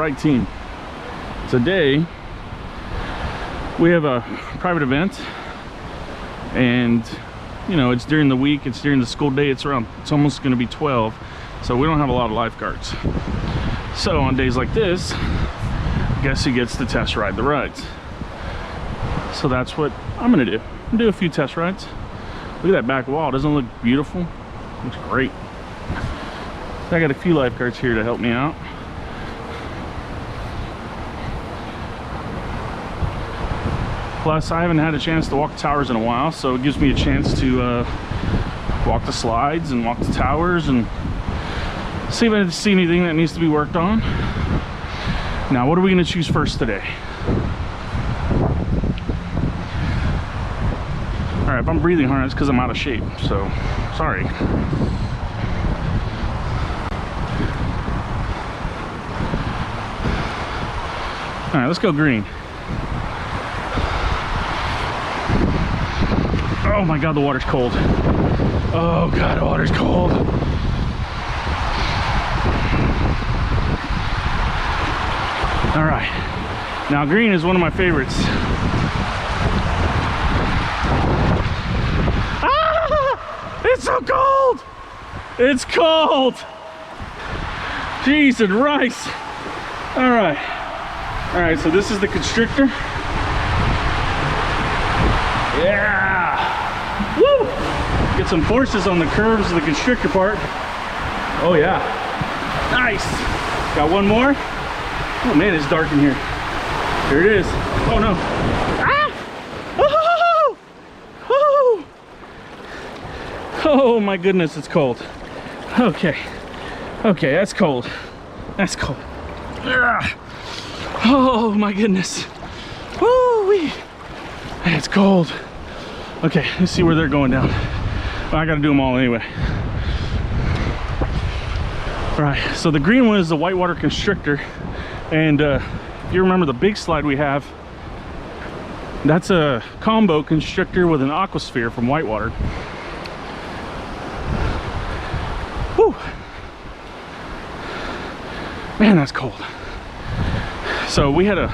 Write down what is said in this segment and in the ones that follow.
right team. Today we have a private event, and you know, it's during the week, it's during the school day, it's almost going to be 12, so we don't have a lot of lifeguards. So on days like this, guess who gets to test ride the rides? So that's what I'm gonna do. I'm gonna do a few test rides. Look at that back wall, doesn't it look beautiful? Looks great. I got a few lifeguards here to help me out. Plus, I haven't had a chance to walk the towers in a while, so it gives me a chance to walk the slides and walk the towers and see if I see anything that needs to be worked on. Now, what are we going to choose first today? All right, if I'm breathing hard, it's because I'm out of shape, so sorry. All right, let's go green. Oh my God, the water's cold. Oh God, the water's cold. All right, now green is one of my favorites. Ah! It's so cold! It's cold! Cheese and rice. All right, so this is the constrictor. Yeah! Woo! Get some forces on the curves of the constrictor part. Oh yeah, nice. Got one more. Oh man, it's dark in here. Here it is. Oh no. Ah! Oh! Oh! Oh my goodness, it's cold. Okay, that's cold. That's cold. Ah! Oh my goodness. Woo-wee. It's cold. Okay, let's see where they're going down. Well, I gotta do them all anyway. All right, so the green one is the Whitewater constrictor. And if you remember the big slide we have, that's a combo constrictor with an aquasphere from Whitewater. Whew. Man, that's cold. So we had a,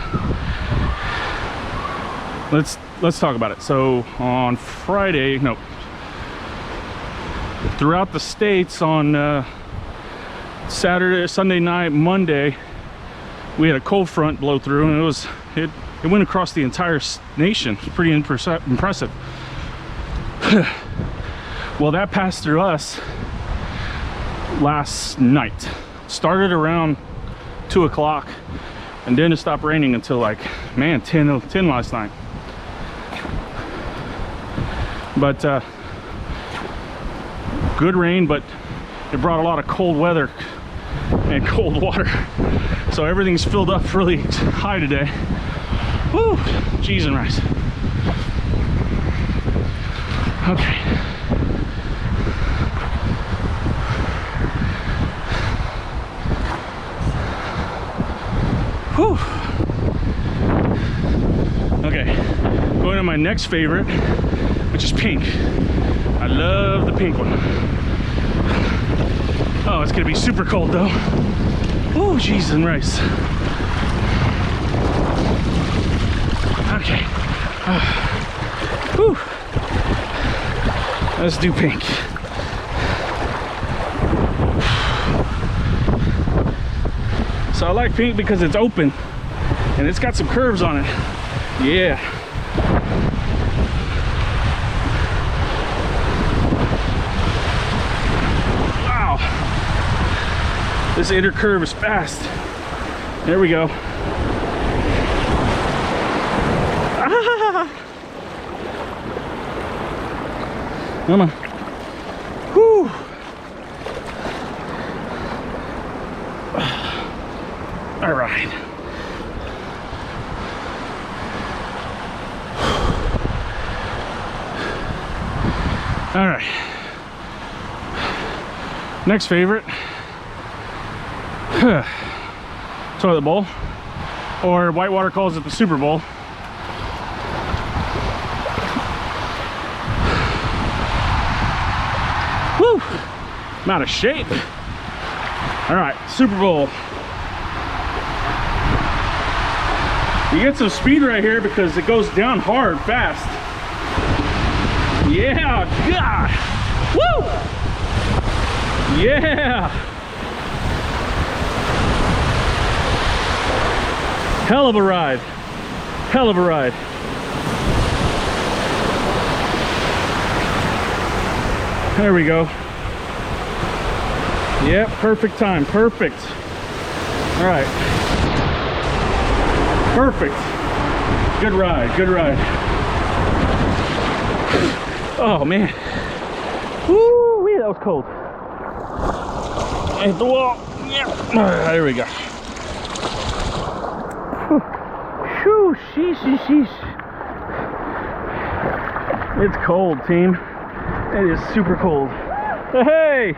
let's talk about it. So on Friday, no, throughout the states on Saturday, Sunday night, Monday, we had a cold front blow through, and it went across the entire nation. It's pretty impressive. Well, that passed through us last night. Started around 2 o'clock and didn't stop raining until like, man, 10 last night. But good rain, but it brought a lot of cold weather and cold water, so everything's filled up really high today. Woo! Cheese and rice. Okay. Whew. Okay, going to my next favorite, which is pink. I love the pink one. Oh, it's gonna be super cold though. Oh, cheese and rice. Okay. Whew. Let's do pink. So I like pink because it's open and it's got some curves on it. Yeah. This inner curve is fast. There we go. Ah! Come on. Whew. All right. All right. Next favorite. Toilet bowl, or Whitewater calls it the Super Bowl. Woo! I'm out of shape. All right, Super Bowl. You get some speed right here because it goes down hard, fast. Yeah, God. Woo! Yeah. Hell of a ride. Hell of a ride. There we go. Yep, perfect time, perfect. All right. Perfect. Good ride, good ride. Oh man. Woo, that was cold. Hit the wall. Yeah. All right, there we go. Whew, sheesh. It's cold, team. It is super cold. Hey!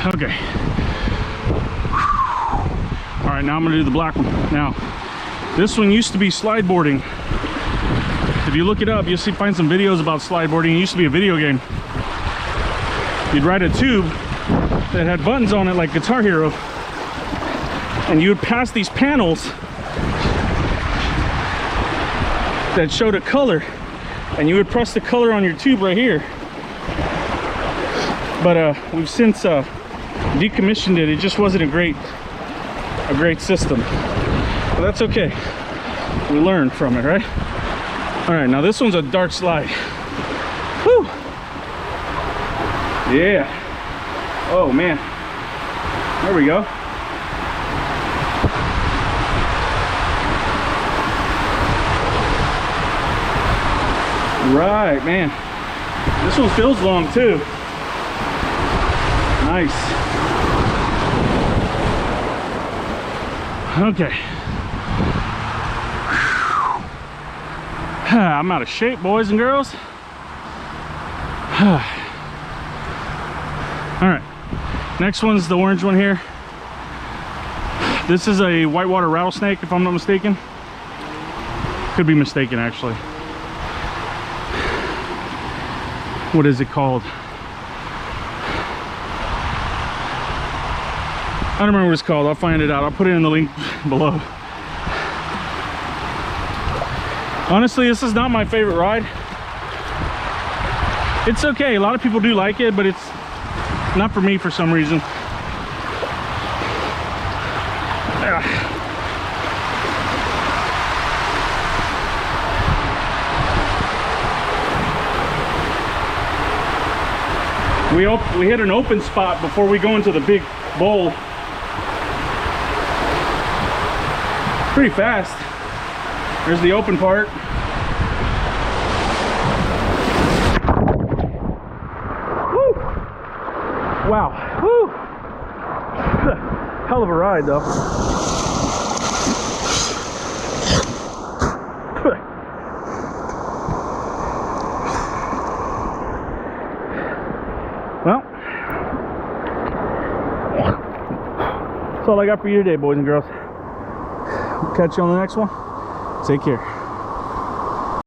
Okay. All right, now I'm gonna do the black one. Now, this one used to be slide boarding. If you look it up, you'll find some videos about slide boarding. It used to be a video game. You'd ride a tube that had buttons on it like Guitar Hero, and you would pass these panels that showed a color, and you would press the color on your tube right here. But we've since decommissioned it. It just wasn't a great system, but that's okay. We learned from it, right? All right, now this one's a dark slide. Whew. Yeah. Oh man. There we go. Right, man. This one feels long too. Nice. Okay. I'm out of shape, boys and girls. All right, next one's the orange one here. This is a whitewater rattlesnake, if I'm not mistaken. Could be mistaken, actually. What is it called? I don't remember what it's called. I'll find it out. I'll put it in the link below. Honestly, this is not my favorite ride. It's okay. A lot of people do like it, but it's not for me for some reason. We hit an open spot before we go into the big bowl. Pretty fast. There's the open part. Woo! Wow. Woo! Hell of a ride, though. Well, that's all I got for you today, boys and girls. We'll catch you on the next one. Take care.